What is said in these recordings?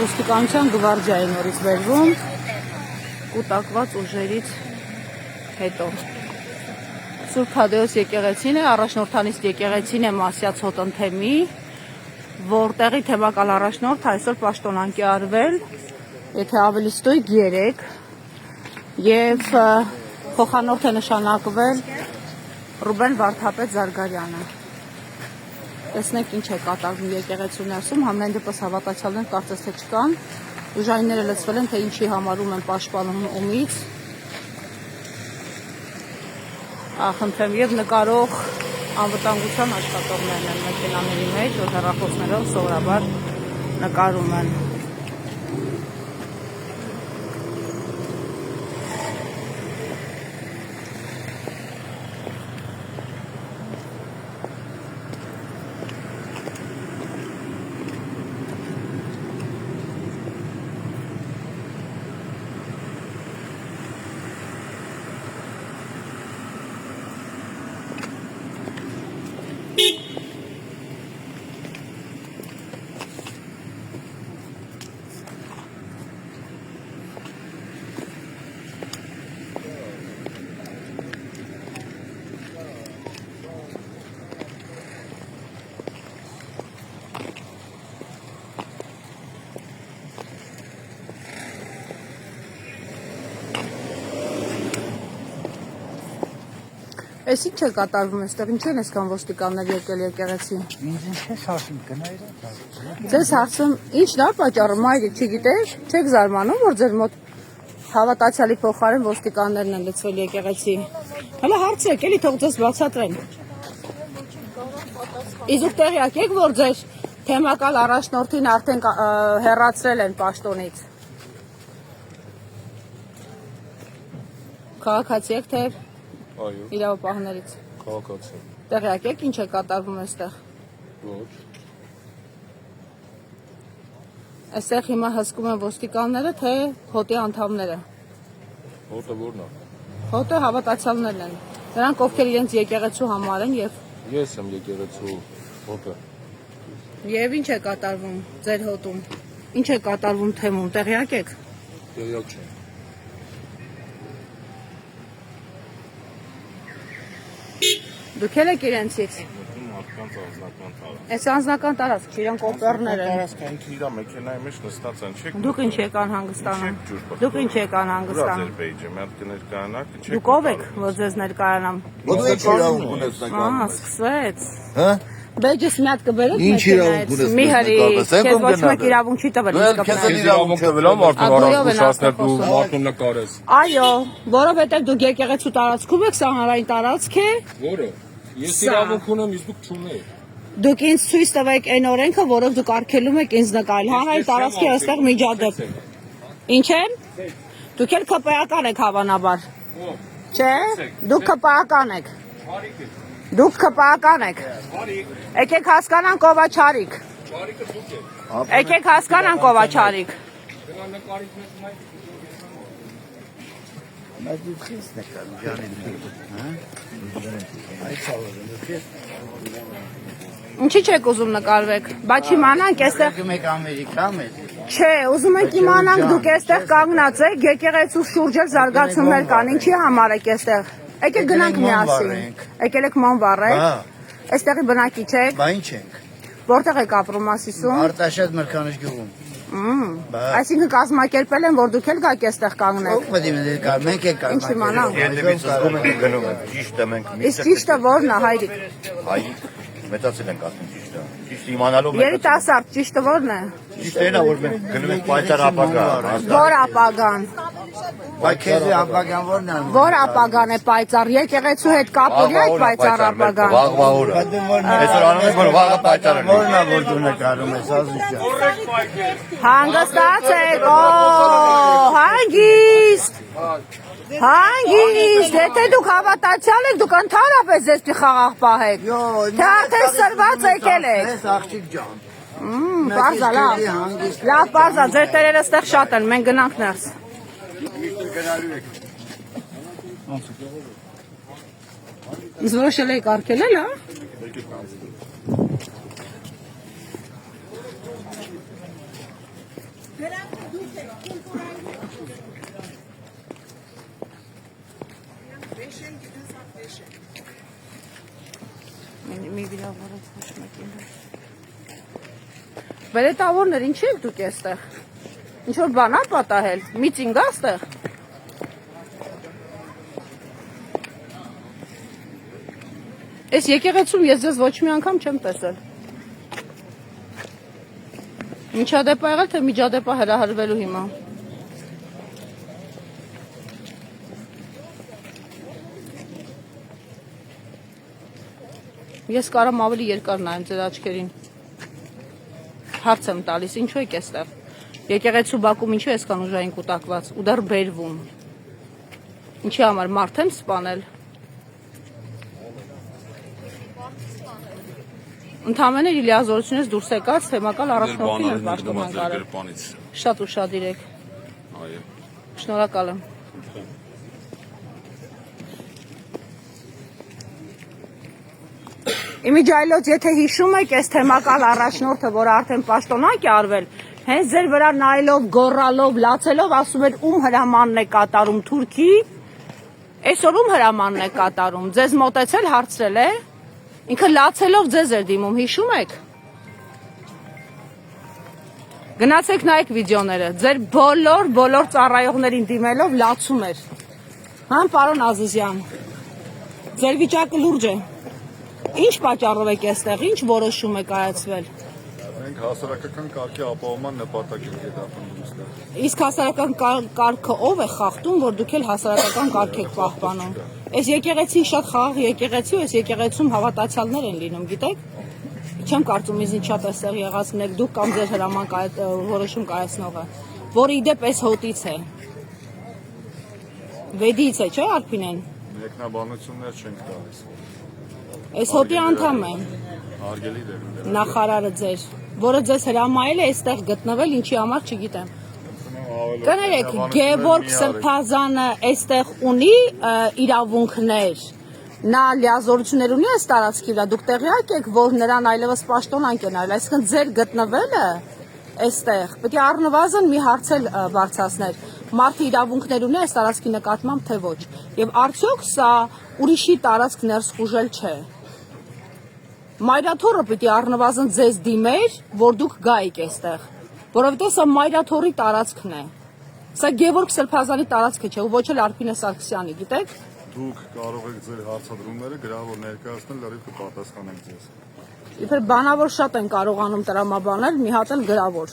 ոստիկանության գվարդիայի նորից բերվում կուտակված ուժերից հետո։ Սուրբ Թադեոս եկեղեցին է, առաջնորդանիստ եկեղեցին է Մասյաց Հոտնթեմի, որտեղի թեմակալ առաջնորդ այսօր պաշտոնանկի արվել, եթե ավելի ստույգ 3 եւ փոխանորդ է նշանակվել Ռուբեն Վարդապետ Զարգարյանը։ Տեսնենք ինչ է կատարվում եկեղեցու ներսում, համենայն դեպս հավատացյալներ կարծես թե չկան, ուժայինները լցվել են, թե ինչի համարում են պաշտպանում ումից։ Խնդրեմ եւ նկարող անվտանգության աշխատողներն են մեքենաների մեջ, որ հեռախոսներով սովորաբար նկարում են։ Էս ինչ է կատարվում այստեղ, ինչ են այսքան ոստիկաններ եկել եկեղեցի։ Ինձ ինչ ասում գնայր։ Ձեզ հարցում, ի՞նչն է պատճառը, մայրիկ չգիտեք, չեք զարմանում, որ ձեր մոտ հավատացյալի փոխարեն ոստիկաններն են լցվել եկեղեցի։ Հələ հարցրեք, էլի թող ձեզ բացատրեն։ Իսկ տեղյակ եք, որ ձեր թեմակալ առաջնորդին արդեն հեռացրել են պաշտոնից։ Քաղաքացի եք թե Այո, իրավապահներից։ քաղաքացի։ Տեղյակ եք ինչ է կատարվում այստեղ։ Ոչ։ Այստեղ հիմա հսկում են ոստիկանները, թե հոտի անդամները։ Հոտը որն է։ Հոտը հավատացյալներն են։ Նրանք ովքեր իրենց եկեղեցու համար են եւ Ես եմ եկեղեցու հոտը։ Եվ ինչ է կատարվում ձեր հոտում։ Ինչ է կատարվում թեմում, տեղյակ եք։ Տեղյակ չեմ։ Դուք էլ եք իրենցից։ Մարդկանց անձնական տարածք։ Այս անձնական տարածք չի, իրանք օպերներ են։ Տարածքը ինքը իր մեքենայի մեջ նստած են, չեք։ Դուք ինչ եկան հանգստանում։ Դուք ինչ եկան հանգստանում։ Ձեր բեյջը մի հատ կներկայանաք, չեք։ Դուք ով եք, որ ձեզ ներկայանամ։ Ո՞վ է իրավունք ունես նկարում։ Սկսեց։ Հա? Բեջս մի հատ կբերեք Ինչ իրավունք ունես մի հրի, նկարում, քեզ ոչ մեկ իրավունք չի տվել Դու իսկապես։ քեզ իրավունք տվել եմ արդեն Ագույով են առանց արդեն դու խոսում։ մարդուն նկարես։ Այո, որովհետև դուք եկեղեցու տարածքում եք, սա հանրային տարածք է։ Որը։ Ես Սա։ իրավունք ունեմ, իսկ դուք չունեք։ Դուք ինձ ցույց տվեք այն օրենքը, որով դուք արգելում եք ինձ նկարել։ Հանրային տարածքի այստեղ միջադեպ։ Ինչ են։ Դուք էլ ԿՊԱ-ական եք հավանաբար։ Չէ՞։ Դուք ԿՊԱ-ական եք։ Դուք ԿՊԱ-ական եք։ Եկեք հասկանանք ով է Չարիկ։ Չարիկը դուք եք։ Եկեք հասկանանք ով է Չարիկ։ Դրա նկարից մեծ Բայց դու քեզ նկարում ջանին։ Հա? Այս ավելը Ինչի՞ չեք ուզում նկարվեք։ Բայց իմանանք այստեղ դու մեկ Ամերիկա մեծ։ Չէ, ուզում ենք իմանանք դուք այստեղ կանգնած եք, եկեղեցու շուրջ էլ զարգացումներ կան, ինչի համար եք այստեղ։ Եկեք գնանք միասին։ Եկել եք ման վառեք։ Հա, Այստեղի բնակիչ եք։ բա ինչ ենք։ Որտեղ եք ապրում Ասիսում։ Արտաշատ մրցանիշ գյուղում։ Այսինքն կազմակերպել են, որ դուք էլ գաք այստեղ կանգնեք։ Ո՞վ պետք է կար, մենք ենք կար։ Ինչ իմանանք։ Երբևից զգում ենք գնում ենք, ճիշտ է մենք Իսկ ճիշտը ո՞րն է, հայրիկ։ հայ մեծացել ենք ասում ճիշտ է։ Ճիշտ իմանալով Երիտասարդ, ճիշտը ո՞րն է։ ճիշտ է նա որ մենք գնում ենք պայծառ ապագա։ Որ ապագան։ Բայց քեզ ապագան որն է։ Որ ապագան է պայծառ, եկեղեցու հետ կապ ունի այդ պայծառ ապագան։ Վաղվա օրը։ Այսօր անում ենք որ վաղը պայծառ է։ Որն է որ դու նկարում ես ազուշա։ Հանգստացեք, հանգիստ։ Հանգիստ, եթե դուք հավատացյալ եք, դուք ընդհանրապես ձեզ պիտի խաղաղ պահեք։ Թե արդեն սրված եկել եք։ Ես աղջիկ ջան։ Պարզա, լավ։ Լավ, պարզա, ձեր տերերը ստեղ շատ են, մենք գնանք ներս։ Իսկ որոշել եք արգելել, հա։ Մի վիրավորած ոչ մեկին։ Բերետավորներ, ինչի եք դուք էստեղ։ Ինչ որ բան ա պատահել, միծինգ ա ստեղ։ Այս եկեղեցում ես ձեզ ոչ մի անգամ չեմ տեսել։ Միջադեպ ա եղել, թե միջադեպ ա հրահրվելու հիմա։ Ես կարամ ավելի երկար նայեմ ձեր աչքերին։ Հարց եմ տալիս, ինչու եք էստեղ։ Եկեղեցու բակում ինչու այսքան ուժային կուտակված ու դեռ բերվում։ Ինչի համար մարդ եմ սպանել։ Ընդհանրապես իր լիազորությունից դուրս եկած թեմակալ առաջնորդին եմ պաշտոնան կարել։ Շատ ուշադիր եք։ Այո։ Շնորհակալ եմ։ Իմիջայլոց, եթե հիշում եք, այս թեմակալ առաջնորդը, որ արդեն պաշտոնանկ է արվել, հենց ձեր վրա նայելով, գոռալով, լացելով, ասում էր ում հրամանն է կատարում Թուրքի, այսօր ում հրամանն է կատարում, ձեզ մոտեցել հարցրել է, ինքը լացելով ձեզ էր դիմում, հիշում եք։ Գնացեք նայեք վիդեոները, ձեր բոլոր ծառայողներին դիմելով լացում էր։ Համ պարոն Ազիզյան, ձեր վիճակը լուրջ է։ Ինչ պատճառով եք այստեղ, ինչ որոշում եք կայացվել։ Մենք հասարակական կարգի ապահովման նպատակով հետապնդում ստեղ։ Իսկ հասարակական կարգը ով է խախտում, որ դուք էլ հասարակական կարգ եք պահպանում։ Այս եկեղեցին շատ խաղաղ եկեղեցի ու այս եկեղեցում հավատացյալներ են լինում, գիտեք։ Չեմ կարծում ինձ շատ էստեղ եղածնեք դուք կամ ձեր հրաման որոշում կայացնողը, որը իդեպ այս հոտից է։ Վեդից է, չէ՞ Արփինեն։ Մեկնաբանություններ չենք տալիս։ Այս հոտի անդամ է Հարգելի դեր։ նախարարը ձեր, որը ձեզ հրամայել է այստեղ գտնվել, ինչի համար չգիտեմ։ Կներեք, Գևորգ Սրբազանը այստեղ ունի իրավունքներ, նա լիազորություններ ունի այս տարածքի վրա, դուք տեղյակ եք, որ նրան այլևս պաշտոնանկ են արել, այսինքն ձեր գտնվելը այստեղ պետք է առնվազն մի հարց էլ բարձրացնել, մարդը իրավունքներ ունի այս տարածքի նկատմամբ, թե ոչ, եւ արդյոք սա ուրիշի տարածք ներս խուժել չէ։ Մայրաթորը պիտի առնվազն ձեզ դիմեր, որ դուք գայիք այստեղ, որովհետև սա Մայրաթորի տարածքն է։ Սա Գևորգ Սրբազանի տարածքը չէ, ու ոչ էլ Արփինե Սարգսյանի, գիտեք։ Դուք կարող եք ձեր հարցադրումները գրավոր ներկայացնել, լրիվ կպատասխանենք ձեզ։ Իբր բանավոր շատ են կարողանում տրամաբանել, մի հատ էլ գրավոր։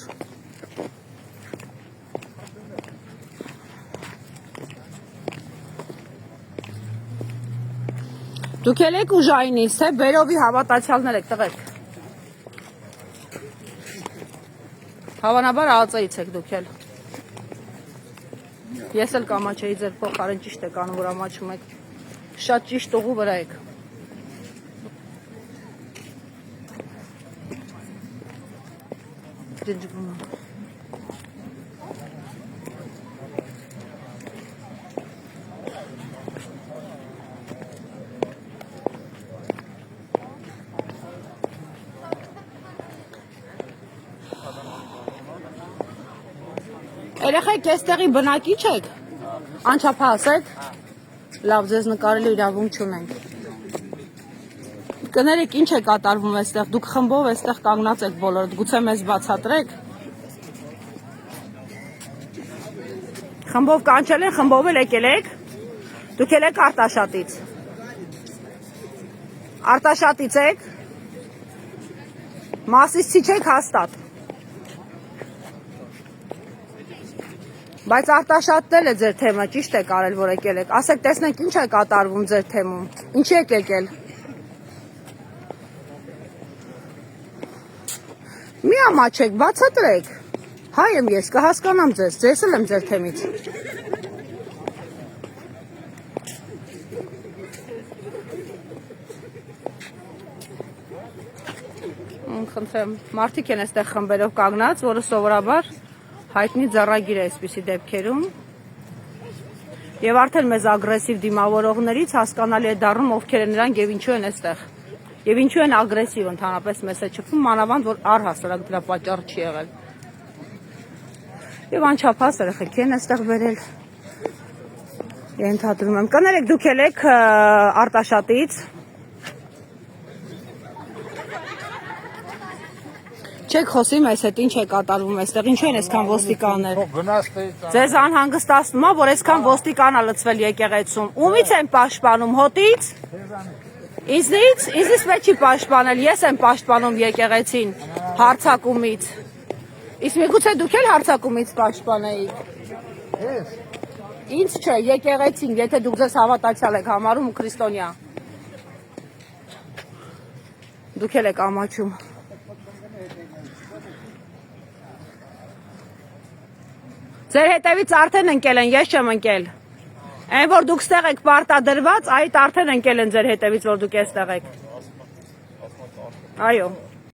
Դուք էլ եք ուժայինից, թե բերովի հավատացյալներ եք, տղեկ։ Հավանաբար ԱԱԾ-ից եք դուք էլ։ Ես էլ կամաչեի ձեր փոխարեն ճիշտ եք անում, որ ամաչում եք։ Շատ ճիշտ ուղու վրա եք։ Ջնջվում եմ։ Երեխեք, այստեղի բնակիչ եք, անչափահաս եք, լավ ձեզ նկարելու իրավունք չունենք։ Կներեք, ինչ է կատարվում այստեղ, դուք խմբով այստեղ կանգնած եք բոլորդ, գուցե մեզ բացատրեք։ Խմբով կանչել են, խմբով էլ եկել եք, դուք էլ եք Արտաշատից։ Արտաշատից եք, Մասիսցի չեք հաստատ։ Բայց Արտաշատն է ձեր թեմը, ճիշտ եք արել, որ եկել եք։ Ասեք, տեսնենք ինչ է կատարվում ձեր թեմում, ինչի եք եկել։ Մի ամաչեք, բացատրեք։ Հայ եմ ես, կհասկանամ ձեզ, ձեզ էլ եմ ձեր թեմից։ Խնդրեմ, մարդիկ են այստեղ խմբերով կանգնած, որը սովորաբար հայտնի ձեռագիր է այսպիսի դեպքերում եւ արդեն մեզ ագրեսիվ դիմավորողներից հասկանալի է դառնում ովքեր են նրանք եւ ինչու են այստեղ եւ ինչու են ագրեսիվ ընդհանրապես մեզ է չփում մանավանդ որ առհասարակ դրա պատճառը չի եղել Եվ անչափահաս երեխեք են այստեղ բերել։ Ենթադրում եմ։ Կներեք դուք եք Արտաշատից։ Չեք խոսի մեզ հետ ինչ է կատարվում այստեղ, ինչու են այսքան ոստիկաններ։ Ձեզ անհանգստացնում է, որ այսքան ոստիկան է լցվել եկեղեցում։ Ումից են պաշտպանում, հոտից։ Ինձնից պետք չի պաշտպանել, ես եմ պաշտպանում եկեղեցին հարձակումից։ Իսկ միգուցե դուք էլ հարձակումից պաշտպանեիք։ Ինձ չէ, եկեղեցին, եթե դուք ձեզ հավատացյալ եք համարում ու քրիստոնյա։ Դուք էլ եք ամաչում։ Ձեր հետևից արդեն ընկել են, ես չեմ ընկել։ Այն որ դուք ստեղ եք պարտադրված, այդ արդեն ընկել են ձեր հետևից, որ դուք էստեղ եք։ Այո։